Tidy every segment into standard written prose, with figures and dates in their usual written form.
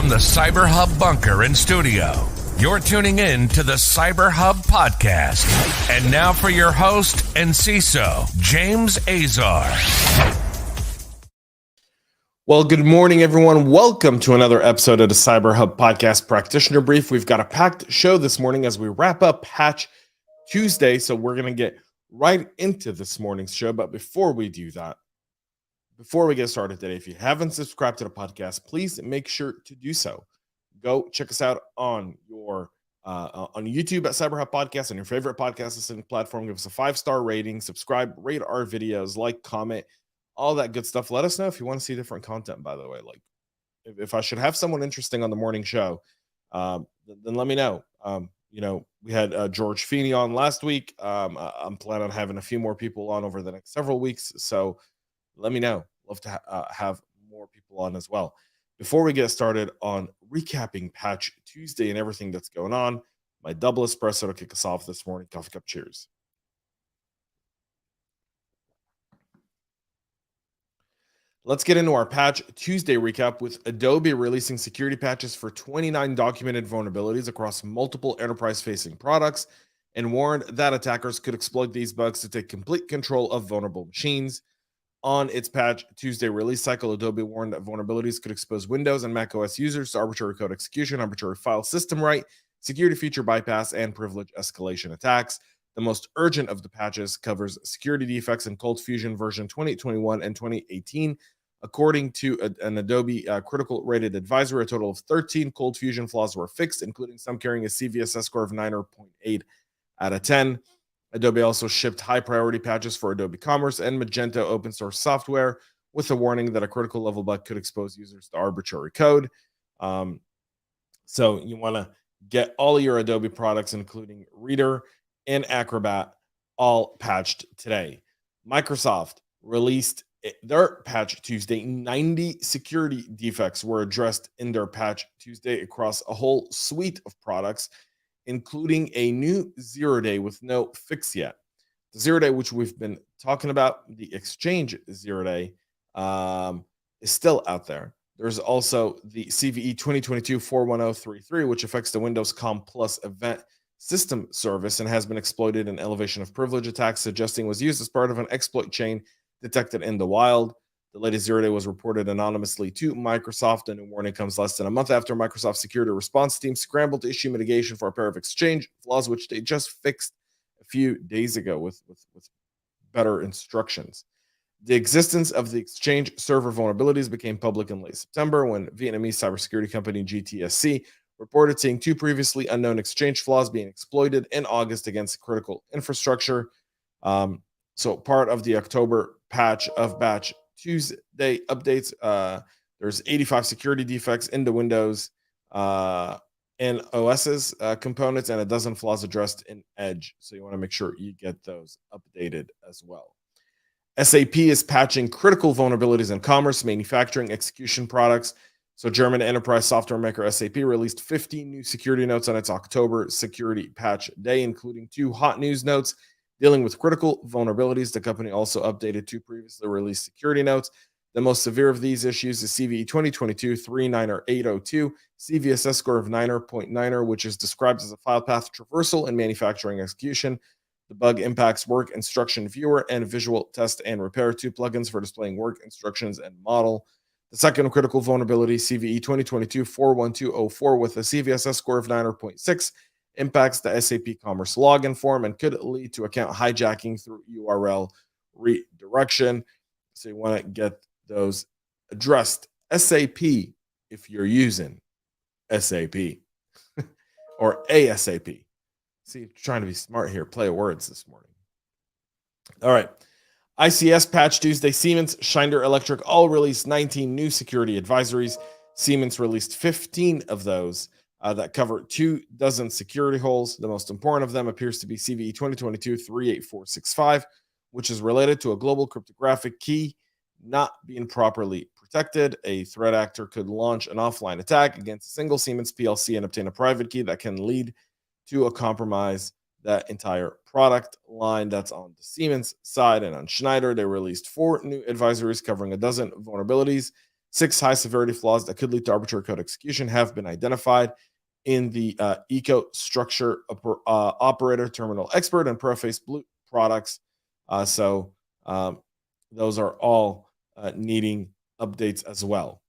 from the CyberHub bunker and studio, you're tuning in to the CyberHub Podcast. And now for your host and CISO, James Azar. Well, good morning, everyone. Welcome to another episode of the CyberHub Podcast Practitioner Brief. We've got a packed show this morning as we wrap up Patch Tuesday, so we're going to get right into this morning's show. But before we do that, before we get started today, if you haven't subscribed to the podcast, please make sure to do so. Go check us out on your on YouTube at CyberHub Podcast, on your favorite podcast listening platform. Give us a 5-star rating, subscribe, rate our videos, like, comment, all that good stuff. Let us know if you want to see different content, by the way. Like if I should have someone interesting on the morning show, then let me know. We had George Feeney on last week. I'm planning on having a few more people on over the next several weeks. So let me know. Love to have more people on as well. Before we get started on recapping Patch Tuesday and everything that's going on, my double espresso to kick us off this morning. Coffee cup cheers. Let's get into our Patch Tuesday recap with Adobe releasing security patches for 29 documented vulnerabilities across multiple enterprise-facing products and warned that attackers could exploit these bugs to take complete control of vulnerable machines. On its Patch Tuesday release cycle, Adobe warned that vulnerabilities could expose Windows and macOS users to arbitrary code execution, arbitrary file system write, security feature bypass, and privilege escalation attacks. The most urgent of the patches covers security defects in ColdFusion version 2021 and 2018. According to an Adobe critical rated advisory, a total of 13 ColdFusion flaws were fixed, including some carrying a CVSS score of 9.8 out of 10. Adobe also shipped high-priority patches for Adobe Commerce and Magento open-source software with a warning that a critical level bug could expose users to arbitrary code. So you want to get all of your Adobe products, including Reader and Acrobat, all patched today. Microsoft released their Patch Tuesday. 90 security defects were addressed in their Patch Tuesday across a whole suite of products, including a new zero-day with no fix yet. The zero-day, which we've been talking about, the Exchange zero-day, is still out there. There's also the CVE 2022-41033, which affects the Windows Com Plus event system service and has been exploited in elevation of privilege attacks, suggesting was used as part of an exploit chain detected in the wild. The latest zero-day was reported anonymously to Microsoft, and a warning comes less than a month after Microsoft security response team scrambled to issue mitigation for a pair of Exchange flaws, which they just fixed a few days ago with better instructions. The existence of the Exchange server vulnerabilities became public in late September when Vietnamese cybersecurity company GTSC reported seeing 2 previously unknown Exchange flaws being exploited in August against critical infrastructure. So part of the October patch of Patch Tuesday updates, there's 85 security defects in the Windows and OS's components and a dozen flaws addressed in Edge. So you want to make sure you get those updated as well. SAP is patching critical vulnerabilities in commerce, manufacturing, execution products. So German enterprise software maker SAP released 15 new security notes on its October security patch day, including 2 hot news notes dealing with critical vulnerabilities. The company also updated 2 previously released security notes. The most severe of these issues is CVE 2022-39802, CVSS score of 9.9, which is described as a file path traversal in manufacturing execution. The bug impacts Work Instruction Viewer and Visual Test and Repair, 2 plugins for displaying work instructions and model. The second critical vulnerability, CVE 2022-41204, with a CVSS score of 9.6, impacts the SAP Commerce login form and could lead to account hijacking through URL redirection. So you want to get those addressed. SAP, if you're using SAP or ASAP. See, trying to be smart here. Play words this morning. All right. ICS Patch Tuesday. Siemens, Schneider Electric all released 19 new security advisories. Siemens released 15 of those that cover 24 security holes. The most important of them appears to be CVE 2022-38465, which is related to a global cryptographic key not being properly protected. A threat actor could launch an offline attack against a single Siemens PLC and obtain a private key that can lead to a compromise that entire product line. That's on the Siemens side. And on Schneider, they released 4 new advisories covering a dozen vulnerabilities. 6 high-severity flaws that could lead to arbitrary code execution have been identified in the EcoStruxure Operator, Terminal Expert, and Proface Blue products. So those are all needing updates as well.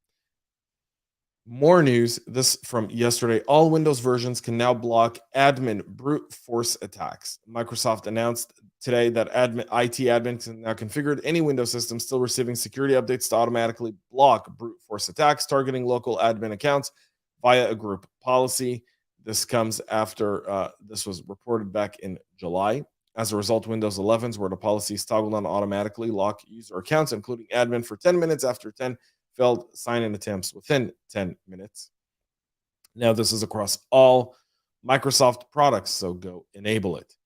More news, this from yesterday. All Windows versions can now block admin brute force attacks. Microsoft announced today that IT admins can now configure any Windows system still receiving security updates to automatically block brute force attacks targeting local admin accounts via a group policy. This comes after this was reported back in July. As a result, Windows 11s where the policies toggled on automatically lock user accounts, including admin, for 10 minutes after 10 failed sign-in attempts within 10 minutes. Now, this is across all Microsoft products, so go enable it.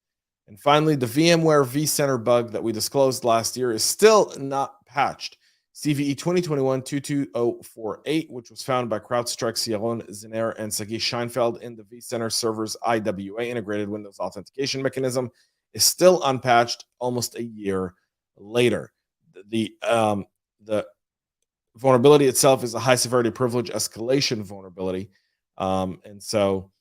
And finally, the Vmware Vcenter Bug that we disclosed last year is still not patched. CVE 2021-22048, which was found by CrowdStrike, Sierron, Ziner, and Sagi Scheinfeld in the vCenter server's IWA integrated Windows authentication mechanism, is still unpatched almost a year later. The vulnerability itself is a high-severity privilege escalation vulnerability. And so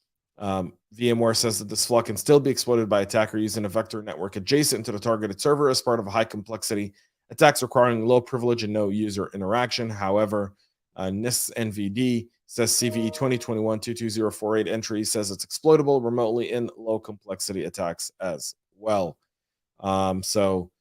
VMware says that this flaw can still be exploited by attacker using a vector network adjacent to the targeted server as part of a high-complexity attacks requiring low privilege and no user interaction. However, NIST NVD says CVE 2021-22048 entry says it's exploitable remotely in low-complexity attacks as well. So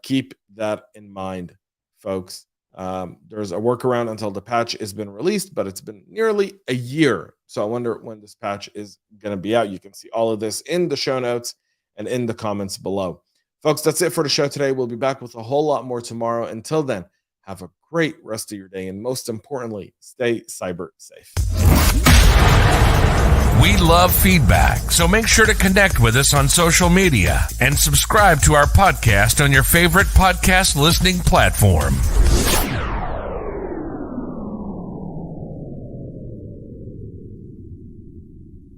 keep that in mind, folks. There's a workaround until the patch has been released, but it's been nearly a year. So I wonder when this patch is going to be out. You can see all of this in the show notes and in the comments below. Folks, that's it for the show today. We'll be back with a whole lot more tomorrow. Until then, have a great rest of your day. And most importantly, stay cyber safe. We love feedback, so make sure to connect with us on social media and subscribe to our podcast on your favorite podcast listening platform.